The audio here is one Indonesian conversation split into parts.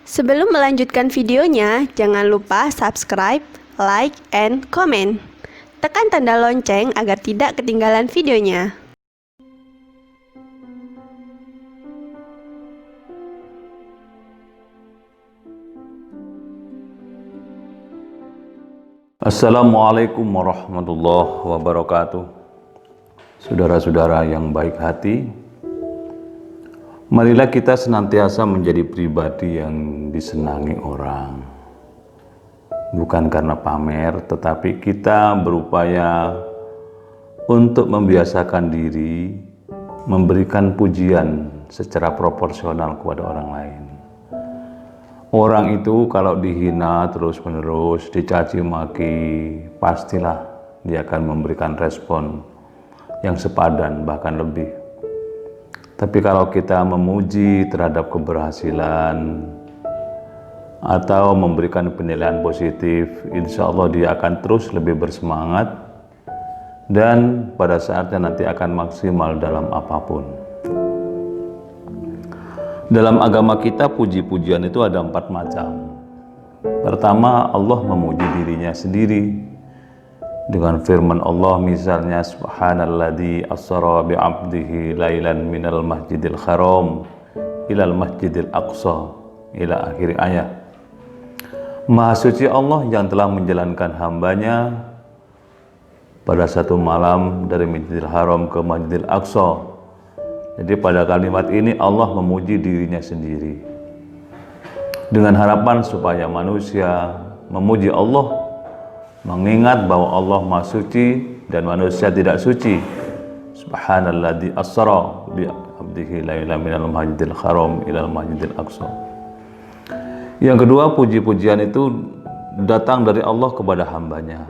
Sebelum melanjutkan videonya, jangan lupa subscribe, like, and comment. Tekan tanda lonceng agar tidak ketinggalan videonya. Assalamualaikum warahmatullahi wabarakatuh. Saudara-saudara yang baik hati, marilah kita senantiasa menjadi pribadi yang disenangi orang. Bukan karena pamer, tetapi kita berupaya untuk membiasakan diri memberikan pujian secara proporsional kepada orang lain. Orang itu kalau dihina terus-menerus, dicaci maki, pastilah dia akan memberikan respon yang sepadan, bahkan lebih. Tapi kalau kita memuji terhadap keberhasilan atau memberikan penilaian positif, insya Allah dia akan terus lebih bersemangat dan pada saatnya nanti akan maksimal dalam apapun. Dalam agama kita, puji-pujian itu ada 4 macam. Pertama, Allah memuji dirinya sendiri dengan firman Allah, misalnya subhanalladzi asra bi'abdihi lailan minal masjidil haram ilal masjidil aqsa ila akhir ayat. Maha suci Allah yang telah menjalankan hambanya pada satu malam dari Masjidil Haram ke Masjidil Aqsa. Jadi pada kalimat ini Allah memuji dirinya sendiri dengan harapan supaya manusia memuji Allah, mengingat bahwa Allah Maha Suci dan manusia tidak suci. Subhanalladzi asra bi 'abdihi lailan minal masjidil haram ilal masjidil aqsa. Yang kedua, puji-pujian itu datang dari Allah kepada hambanya.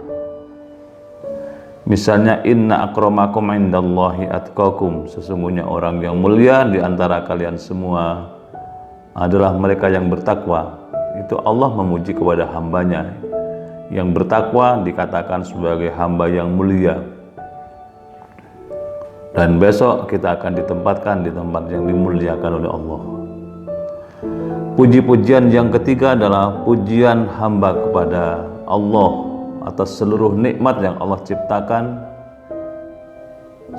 Misalnya, inna akramakum indallahi atqakum, sesungguhnya orang yang mulia di antara kalian semua adalah mereka yang bertakwa. Itu Allah memuji kepada hambanya. Yang bertakwa dikatakan sebagai hamba yang mulia. Dan besok kita akan ditempatkan di tempat yang dimuliakan oleh Allah. Puji-pujian yang ketiga adalah pujian hamba kepada Allah atas seluruh nikmat yang Allah ciptakan,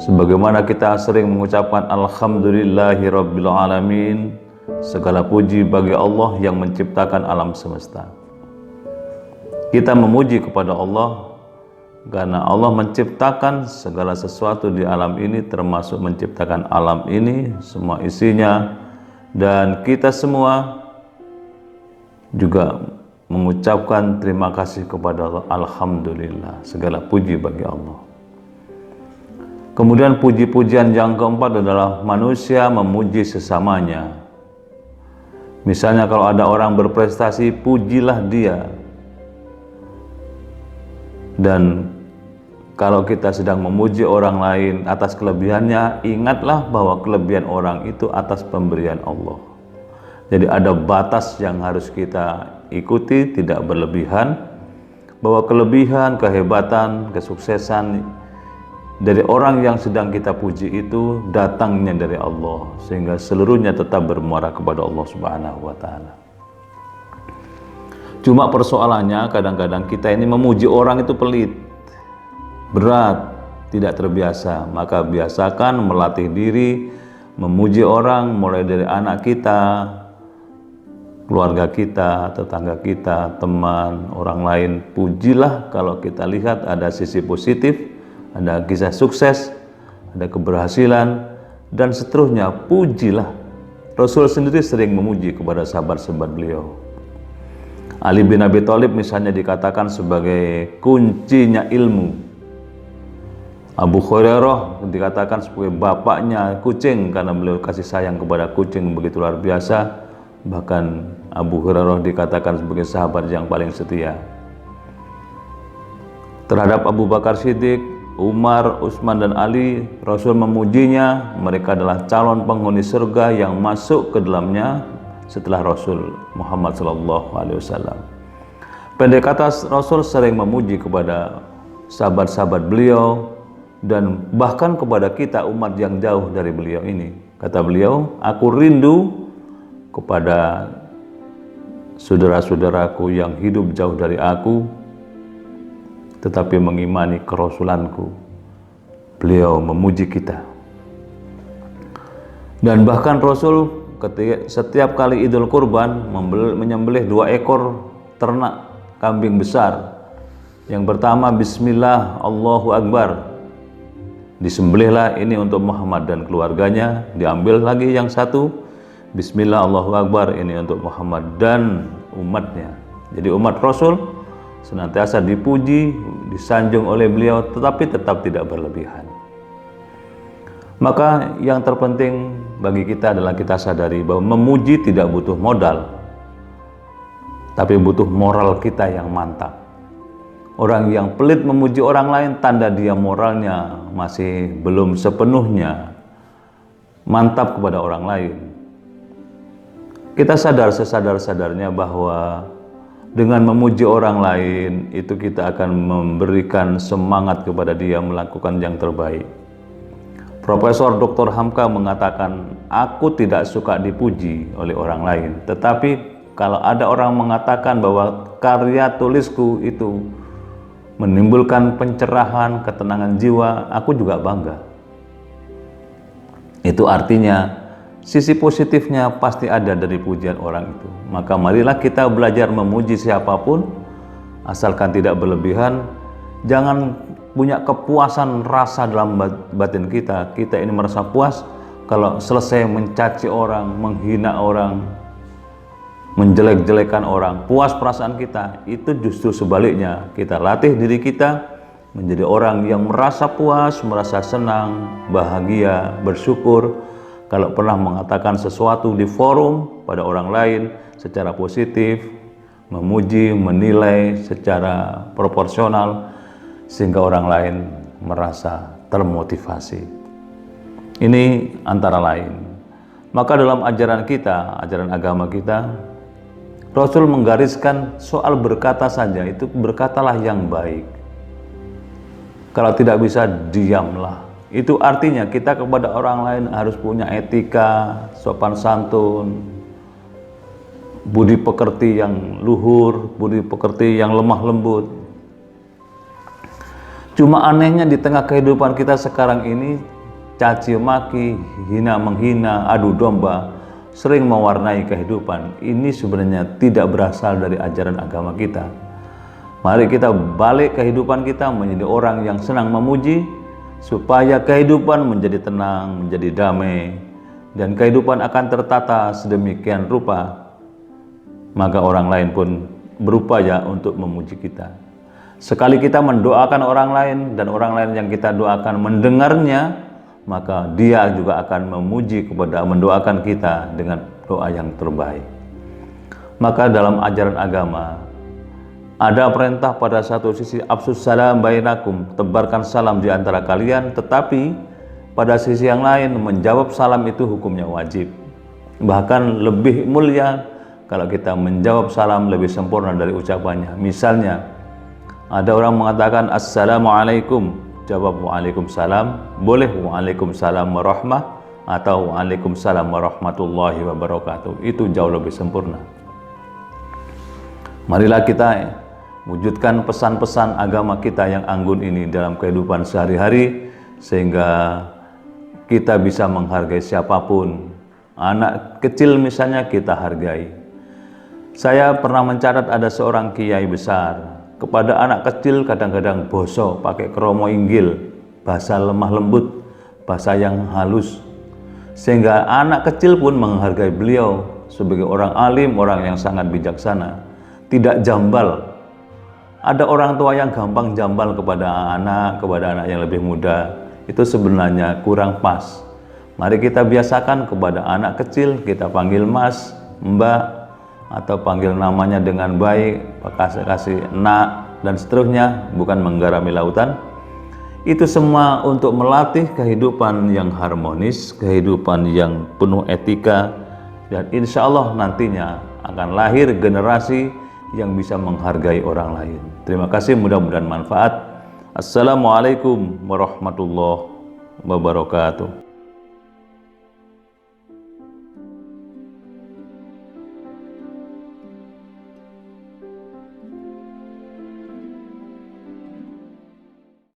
sebagaimana kita sering mengucapkan alhamdulillahi rabbil alamin, segala puji bagi Allah yang menciptakan alam semesta. Kita memuji kepada Allah karena Allah menciptakan segala sesuatu di alam ini, termasuk menciptakan alam ini semua isinya, dan kita semua juga mengucapkan terima kasih kepada Allah. Alhamdulillah, segala puji bagi Allah. Kemudian puji-pujian yang keempat adalah manusia memuji sesamanya. Misalnya kalau ada orang berprestasi, pujilah dia. Dan kalau kita sedang memuji orang lain atas kelebihannya, ingatlah bahwa kelebihan orang itu atas pemberian Allah. Jadi ada batas yang harus kita ikuti, tidak berlebihan, bahwa kelebihan, kehebatan, kesuksesan dari orang yang sedang kita puji itu datangnya dari Allah, sehingga seluruhnya tetap bermuara kepada Allah Subhanahu wa Ta'ala. Cuma persoalannya kadang-kadang kita ini memuji orang itu pelit, berat, tidak terbiasa. Maka biasakan melatih diri memuji orang, mulai dari anak kita, keluarga kita, tetangga kita, teman, orang lain. Pujilah kalau kita lihat ada sisi positif, ada kisah sukses, ada keberhasilan, dan seterusnya. Pujilah. Rasul sendiri sering memuji kepada sahabat-sahabat beliau. Ali bin Abi Thalib misalnya dikatakan sebagai kuncinya ilmu. Abu Hurairah dikatakan sebagai bapaknya kucing karena beliau kasih sayang kepada kucing begitu luar biasa. Bahkan Abu Hurairah dikatakan sebagai sahabat yang paling setia. Terhadap Abu Bakar Siddiq, Umar, Utsman, dan Ali, Rasul memujinya. Mereka adalah calon penghuni surga yang masuk ke dalamnya setelah Rasul Muhammad SAW. Pendek kata, Rasul sering memuji kepada sahabat-sahabat beliau dan bahkan kepada kita umat yang jauh dari beliau ini. Kata beliau, aku rindu kepada saudara-saudaraku yang hidup jauh dari aku tetapi mengimani kerasulanku, beliau memuji kita. Dan bahkan Rasul setiap kali Idul Kurban menyembelih 2 ekor ternak kambing besar. Yang pertama, Bismillah, Allahu Akbar, disembelihlah ini untuk Muhammad dan keluarganya. Diambil lagi yang satu, Bismillah, Allahu Akbar, ini untuk Muhammad dan umatnya. Jadi umat Rasul senantiasa dipuji, disanjung oleh beliau, tetapi tetap tidak berlebihan. Maka yang terpenting bagi kita adalah kita sadari bahwa memuji tidak butuh modal, tapi butuh moral kita yang mantap. Orang yang pelit memuji orang lain, tanda dia moralnya masih belum sepenuhnya mantap kepada orang lain. Kita sadar sesadar-sadarnya bahwa dengan memuji orang lain itu kita akan memberikan semangat kepada dia melakukan yang terbaik. Profesor Dr. Hamka mengatakan, aku tidak suka dipuji oleh orang lain, tetapi kalau ada orang mengatakan bahwa karya tulisku itu menimbulkan pencerahan, ketenangan jiwa, aku juga bangga. Itu artinya sisi positifnya pasti ada dari pujian orang itu. Maka marilah kita belajar memuji siapapun, asalkan tidak berlebihan. Jangan punya kepuasan rasa dalam batin kita. Kita ini merasa puas kalau selesai mencaci orang, menghina orang, menjelek-jelekan orang, puas perasaan kita. Itu justru sebaliknya, kita latih diri kita menjadi orang yang merasa puas, merasa senang, bahagia, bersyukur kalau pernah mengatakan sesuatu di forum pada orang lain secara positif, memuji, menilai secara proporsional sehingga orang lain merasa termotivasi. Ini antara lain. Maka dalam ajaran kita, ajaran agama kita, Rasul menggariskan soal berkata saja, itu berkatalah yang baik. Kalau tidak bisa, diamlah. Itu artinya kita kepada orang lain harus punya etika, sopan santun, budi pekerti yang luhur, budi pekerti yang lemah lembut. Cuma anehnya di tengah kehidupan kita sekarang ini, caci maki, hina menghina, adu domba sering mewarnai kehidupan. Ini sebenarnya tidak berasal dari ajaran agama kita. Mari kita balik kehidupan kita menjadi orang yang senang memuji, supaya kehidupan menjadi tenang, menjadi damai, dan kehidupan akan tertata sedemikian rupa, maka orang lain pun berupaya untuk memuji kita. Sekali kita mendoakan orang lain dan orang lain yang kita doakan mendengarnya, maka dia juga akan mendoakan kita dengan doa yang terbaik. Maka dalam ajaran agama ada perintah pada satu sisi afsus salam bainakum, tebarkan salam di antara kalian, tetapi pada sisi yang lain menjawab salam itu hukumnya wajib. Bahkan lebih mulia kalau kita menjawab salam lebih sempurna dari ucapannya. Misalnya ada orang mengatakan assalamualaikum, jawab waalaikumsalam, boleh waalaikumsalam warahmah atau waalaikumsalam warahmatullahi wabarakatuh. Itu jauh lebih sempurna. Marilah kita wujudkan pesan-pesan agama kita yang anggun ini dalam kehidupan sehari-hari, sehingga kita bisa menghargai siapapun. Anak kecil misalnya kita hargai. Saya pernah mencatat ada seorang kiai besar, kepada anak kecil kadang-kadang bosok, pakai kromo inggil, bahasa lemah lembut, bahasa yang halus, sehingga anak kecil pun menghargai beliau sebagai orang alim, orang yang sangat bijaksana, tidak jambal. Ada orang tua yang gampang jambal kepada anak yang lebih muda, itu sebenarnya kurang pas. Mari kita biasakan kepada anak kecil, kita panggil mas, mbak, atau panggil namanya dengan baik, kasih nak, dan seterusnya, bukan menggarami lautan. Itu semua untuk melatih kehidupan yang harmonis, kehidupan yang penuh etika, dan insya Allah nantinya akan lahir generasi yang bisa menghargai orang lain. Terima kasih, mudah-mudahan manfaat. Assalamualaikum warahmatullahi wabarakatuh.